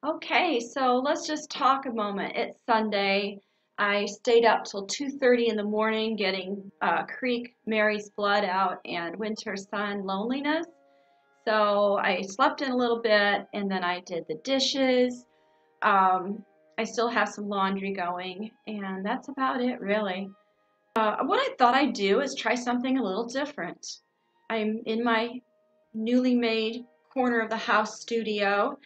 Okay, so let's just talk a moment. It's Sunday. I stayed up till 2:30 in the morning getting Creek Mary's Blood out and Winter Sun Loneliness. So I slept in a little bit and then I did the dishes. I still have some laundry going, and that's about it, really. What I thought I'd do is try something a little different. I'm in my newly made corner of the house studio.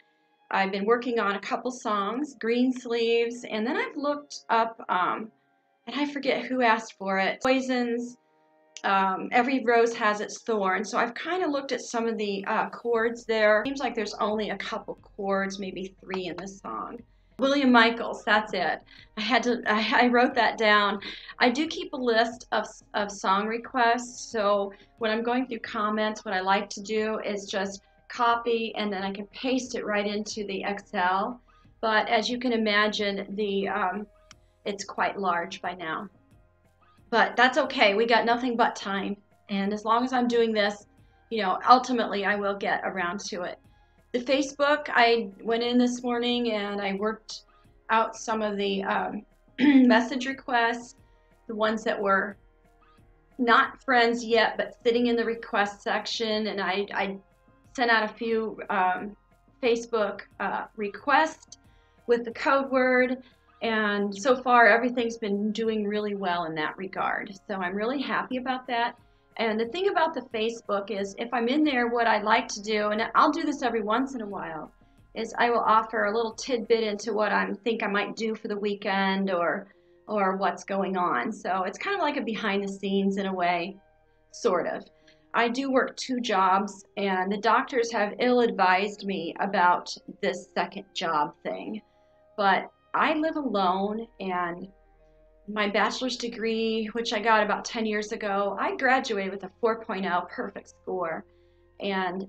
I've been working on a couple songs, Green Sleeves, and then I've looked up, and I forget who asked for it, Poisons, Every Rose Has Its Thorn. So I've kind of looked at some of the chords there. Seems like there's only a couple chords, maybe three in the song. William Michaels, that's it. I wrote that down. I do keep a list of song requests, so when I'm going through comments, what I like to do is just copy and then I can paste it right into the Excel. But as you can imagine, it's quite large by now. But that's okay. We got nothing but time. And as long as I'm doing this, ultimately I will get around to it. The Facebook, I went in this morning and I worked out some of the message requests, the ones that were not friends yet, but sitting in the request section. And I sent out a few Facebook requests with the code word. And so far, everything's been doing really well in that regard. So I'm really happy about that. And the thing about the Facebook is if I'm in there, what I like to do, and I'll do this every once in a while, is I will offer a little tidbit into what I think I might do for the weekend or what's going on. So it's kind of like a behind the scenes in a way, sort of. I do work two jobs, and the doctors have ill-advised me about this second job thing. But I live alone, and my bachelor's degree, which I got about 10 years ago, I graduated with a 4.0 perfect score. And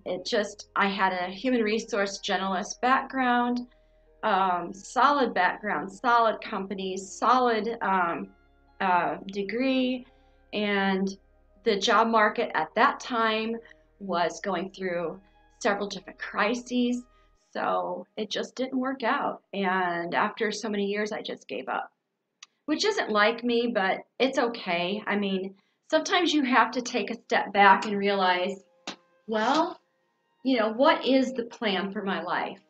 I had a human resource generalist background, solid background, solid companies, solid degree, and the job market at that time was going through several different crises. So it just didn't work out. And after so many years, I just gave up, which isn't like me, but it's okay. I mean, sometimes you have to take a step back and realize, well, what is the plan for my life?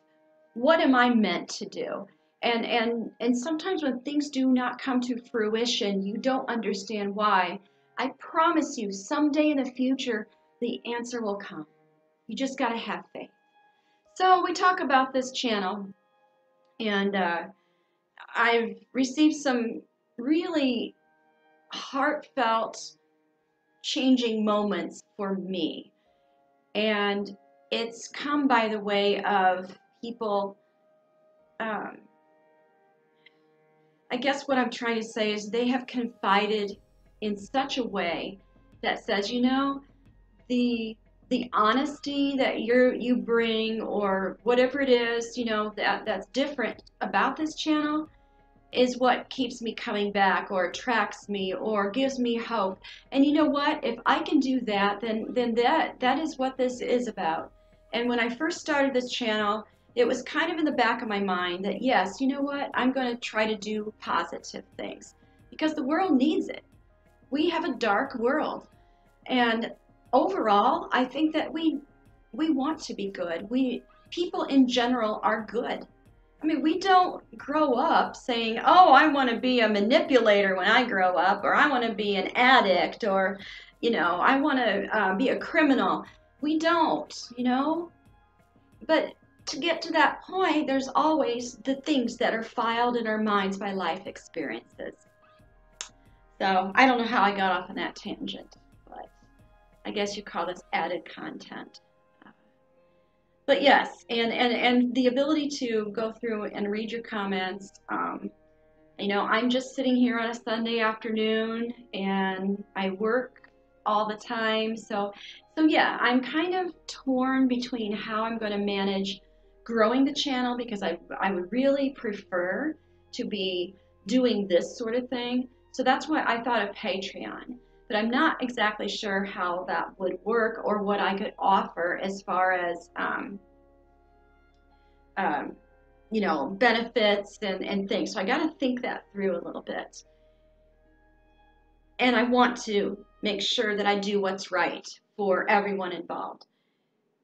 What am I meant to do? And sometimes when things do not come to fruition, you don't understand why. I promise you, someday in the future, the answer will come. You just got to have faith. So we talk about this channel, and I've received some really heartfelt, changing moments for me. And it's come by the way of people, I guess what I'm trying to say is they have confided in such a way that says, the honesty that you bring or whatever it is, that's different about this channel is what keeps me coming back or attracts me or gives me hope. And you know what? If I can do that, then that is what this is about. And when I first started this channel, it was kind of in the back of my mind that yes, you know what? I'm going to try to do positive things because the world needs it. We have a dark world. And overall, I think that we want to be good. People in general are good. I mean, we don't grow up saying, oh, I want to be a manipulator when I grow up, or I want to be an addict, or, I want to be a criminal. We don't, But to get to that point, there's always the things that are filed in our minds by life experiences. So I don't know how I got off on that tangent, but I guess you call this added content. But yes, and the ability to go through and read your comments. I'm just sitting here on a Sunday afternoon, and I work all the time. So yeah, I'm kind of torn between how I'm going to manage growing the channel because I would really prefer to be doing this sort of thing. So that's why I thought of Patreon. But I'm not exactly sure how that would work or what I could offer as far as benefits and things. So I got to think that through a little bit. And I want to make sure that I do what's right for everyone involved.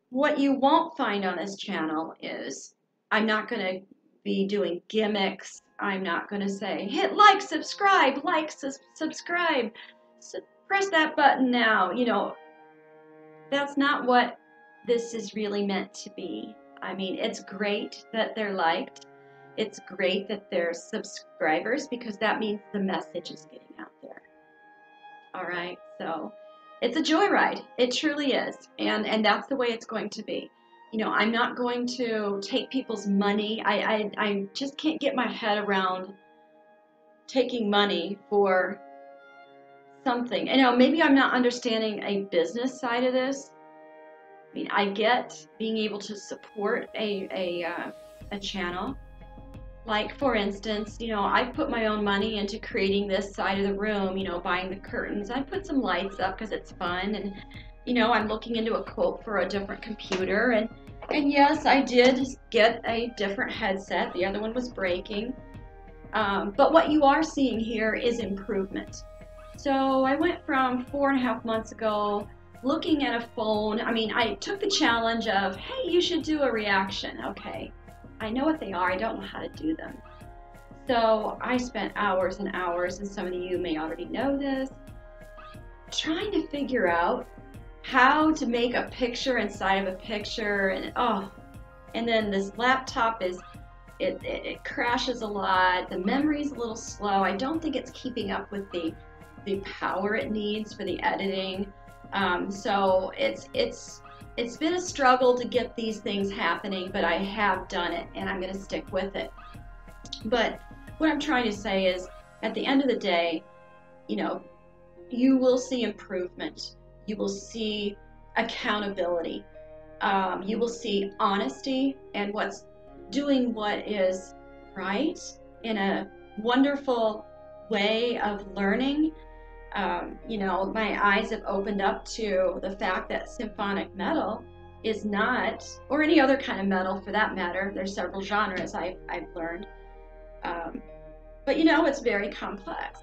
What you won't find on this channel is I'm not going to be doing gimmicks. I'm not going to say, hit like, subscribe, subscribe, press that button now. That's not what this is really meant to be. I mean, it's great that they're liked. It's great that they're subscribers because that means the message is getting out there. All right, so it's a joyride. It truly is, and that's the way it's going to be. I'm not going to take people's money. I just can't get my head around taking money for something. Maybe I'm not understanding a business side of this. I mean, I get being able to support a channel. Like, for instance, I put my own money into creating this side of the room, buying the curtains. I put some lights up because it's fun. And, I'm looking into a quote for a different computer. And yes, I did get a different headset. The other one was breaking. But what you are seeing here is improvement. So I went from 4.5 months ago looking at a phone. I mean, I took the challenge of, hey, you should do a reaction. Okay. I know what they are, I don't know how to do them. So I spent hours and hours, and some of you may already know this, trying to figure out how to make a picture inside of a picture, and then this laptop it crashes a lot, the memory's a little slow, I don't think it's keeping up with the power it needs for the editing, so it's been a struggle to get these things happening, but I have done it, and I'm going to stick with it. But what I'm trying to say is, at the end of the day, you will see improvement. You will see accountability. You will see honesty and doing what is right in a wonderful way of learning. My eyes have opened up to the fact that symphonic metal is not, or any other kind of metal for that matter, there's several genres I've learned, but it's very complex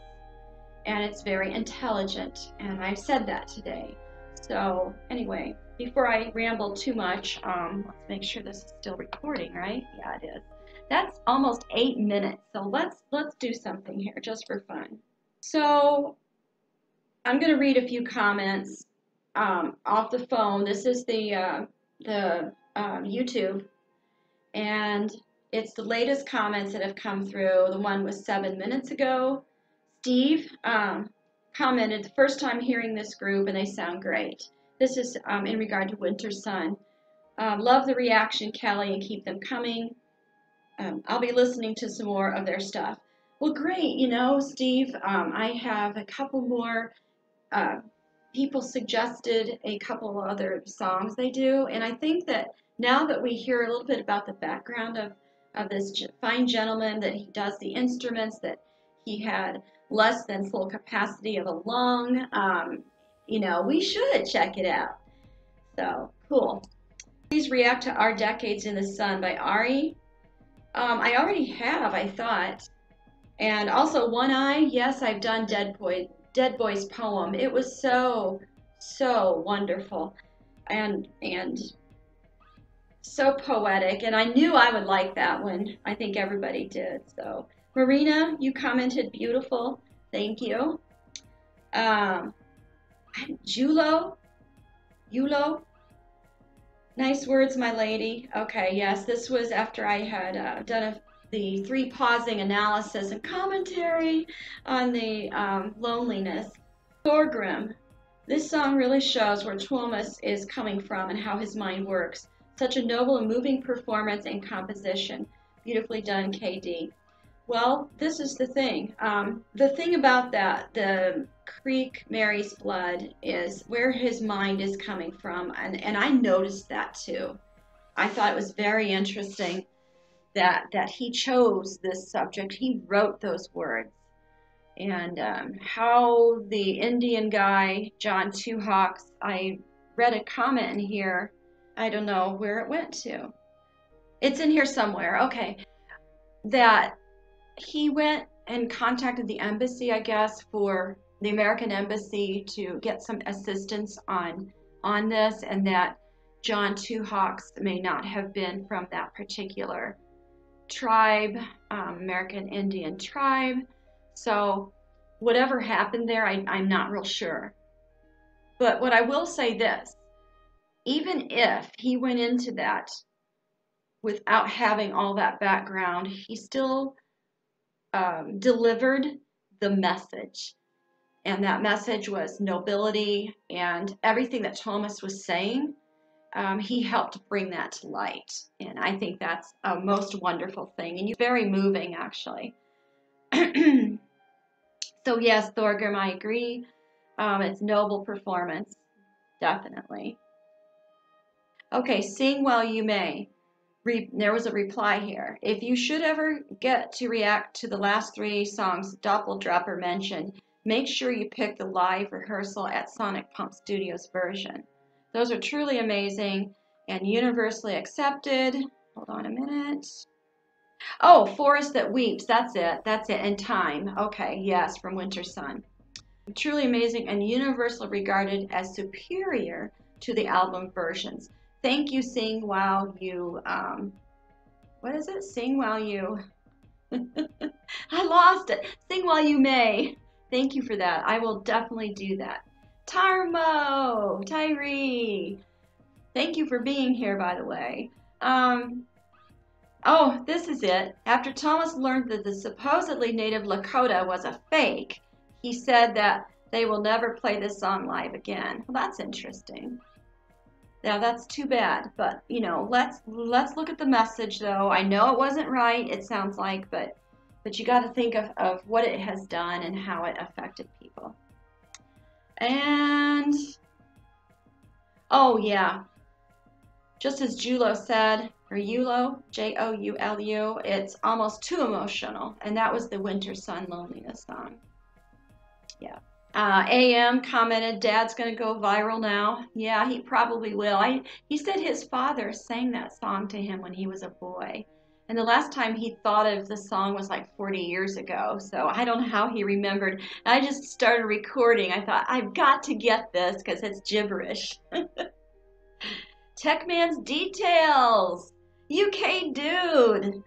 and it's very intelligent, and I've said that today. So anyway, before I ramble too much, let's make sure this is still recording, right? Yeah, it is. That's almost 8 minutes, so let's do something here just for fun. So I'm going to read a few comments off the phone. This is the YouTube, and it's the latest comments that have come through. The one was 7 minutes ago. Steve commented, the first time hearing this group, and they sound great. This is in regard to Winter Sun. Love the reaction, Kelly, and keep them coming. I'll be listening to some more of their stuff. Well, great, Steve, I have a couple more people suggested a couple other songs they do, and I think that now that we hear a little bit about the background of this fine gentleman, that he does the instruments, that he had less than full capacity of a lung, we should check it out. So, cool. Please react to Our Decades in the Sun by Ari. I already have, I thought. And also One Eye, yes, I've done Dead Boy's poem. It was so wonderful and so poetic, and I knew I would like that one. I think everybody did. So Marina, you commented beautiful. Thank you. Yulo, nice words, my lady. Okay, yes, this was after I had done the 3 pausing analysis and commentary on the loneliness. Thorgrim, this song really shows where Tuomas is coming from and how his mind works. Such a noble and moving performance and composition. Beautifully done, KD. Well, this is the thing. The thing about that, the Creek Mary's Blood, is where his mind is coming from, and I noticed that too. I thought it was very interesting that he chose this subject. He wrote those words. And how the Indian guy, John Two Hawks, I read a comment in here. I don't know where it went to. It's in here somewhere. Okay. that he went and contacted the embassy, I guess, for the American embassy to get some assistance on this, and that John Two Hawks may not have been from that particular tribe, American Indian tribe. So whatever happened there, I'm not real sure. But what I will say this, even if he went into that without having all that background, he still delivered the message. And that message was nobility, and everything that Thomas was saying, he helped bring that to light. And I think that's a most wonderful thing, and very moving, actually. So yes, Thorgrim, I agree. It's noble performance, definitely. Okay, sing while you may. There was a reply here. If you should ever get to react to the last 3 songs Doppeldropper mentioned, make sure you pick the live rehearsal at Sonic Pump Studios version. Those are truly amazing and universally accepted. Hold on a minute. Oh, Forest That Weeps. That's it. That's it. And Time. Okay, yes, from Winter Sun. Truly amazing and universally regarded as superior to the album versions. Thank you, Sing While You, what is it? Sing While You, I lost it. Sing While You May. Thank you for that. I will definitely do that. Tyree. Thank you for being here, by the way. Oh, this is it. After Thomas learned that the supposedly native Lakota was a fake, he said that they will never play this song live again. Well, that's interesting. Now that's too bad, but you know, let's look at the message though. I know it wasn't right, it sounds like, but you got to think of what it has done and how it affected people. And oh yeah, just as Julo said, or Yulo, Joulu, it's almost too emotional, and that was the Winter Sun Loneliness song. Yeah. AM commented, Dad's going to go viral now. Yeah, he probably will. He said his father sang that song to him when he was a boy. And the last time he thought of the song was like 40 years ago. So I don't know how he remembered. I just started recording. I thought, I've got to get this because it's gibberish. Techman's Details. UK Dude.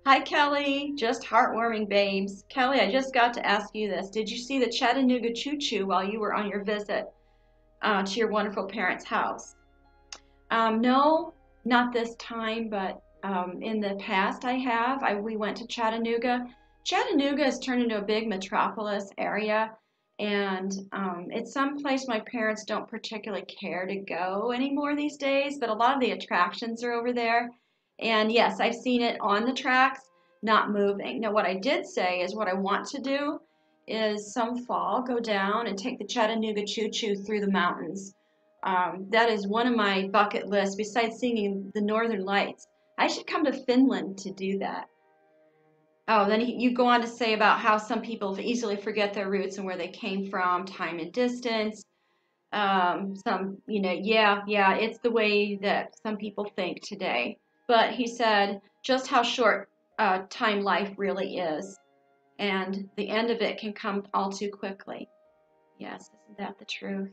Hi, Kelly. Just heartwarming babes. Kelly, I just got to ask you this. Did you see the Chattanooga Choo Choo while you were on your visit to your wonderful parents' house? No, not this time, but in the past I have. We went to Chattanooga. Chattanooga has turned into a big metropolis area, and it's some place my parents don't particularly care to go anymore these days, but a lot of the attractions are over there. And yes, I've seen it on the tracks, not moving. Now, what I did say is what I want to do is some fall go down and take the Chattanooga Choo Choo through the mountains. That is one of my bucket lists besides seeing the Northern Lights. I should come to Finland to do that. Oh, then you go on to say about how some people easily forget their roots and where they came from, time and distance. Yeah, it's the way that some people think today. But he said just how short time life really is, and the end of it can come all too quickly. Yes, isn't that the truth?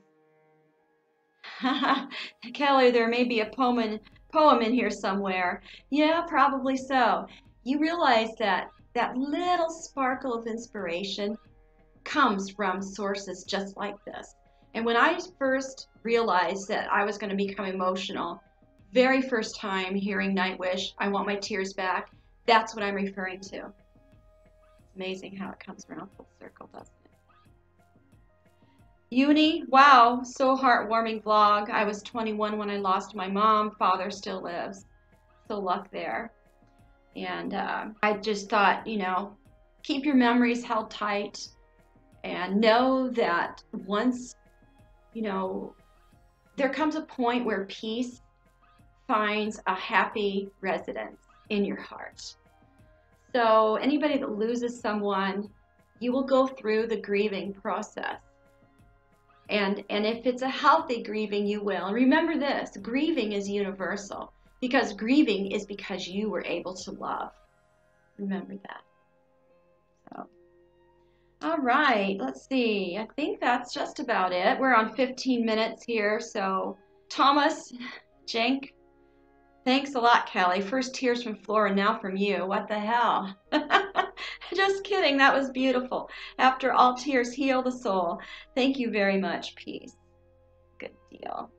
Kelly, there may be a poem in here somewhere. Yeah, probably so. You realize that that little sparkle of inspiration comes from sources just like this. And when I first realized that I was going to become emotional, very first time hearing Nightwish, I Want My Tears Back, that's what I'm referring to. It's amazing how it comes around full circle, doesn't it? Uni, wow, so heartwarming vlog. I was 21 when I lost my mom. Father still lives. So luck there. And I just thought, you know, keep your memories held tight and know that once, you know, there comes a point where peace finds a happy residence in your heart. So anybody that loses someone, you will go through the grieving process. And if it's a healthy grieving, you will. And remember this, grieving is universal because grieving is because you were able to love. remember that. So, all right, let's see. I think that's just about it. We're on 15 minutes here. So, Thomas, Jenk, thanks a lot, Kelly. First tears from Flora, now from you. What the hell? Just kidding. That was beautiful. After all tears heal the soul. Thank you very much. Peace. Good deal.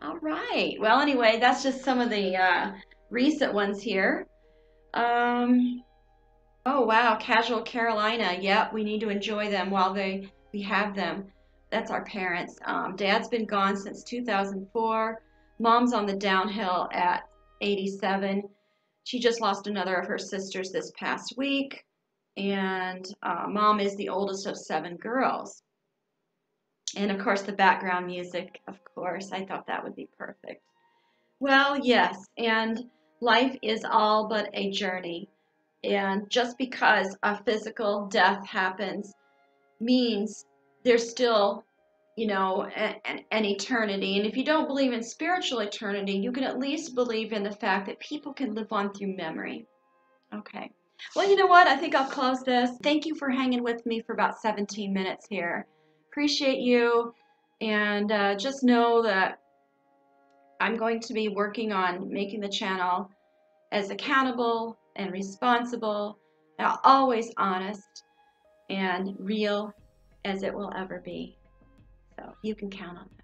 All right. Well, anyway, that's just some of the recent ones here. Oh, wow. Casual Carolina. Yep, we need to enjoy them while we have them. That's our parents. Dad's been gone since 2004. Mom's on the downhill at 87. She just lost another of her sisters this past week. And Mom is the oldest of 7 girls. And of course, the background music, of course. I thought that would be perfect. Well, yes, and life is all but a journey. And just because a physical death happens means there's still, an eternity. And if you don't believe in spiritual eternity, you can at least believe in the fact that people can live on through memory. Okay. Well, you know what? I think I'll close this. Thank you for hanging with me for about 17 minutes here. Appreciate you. And just know that I'm going to be working on making the channel as accountable and responsible, and always honest and real as it will ever be. So you can count on that.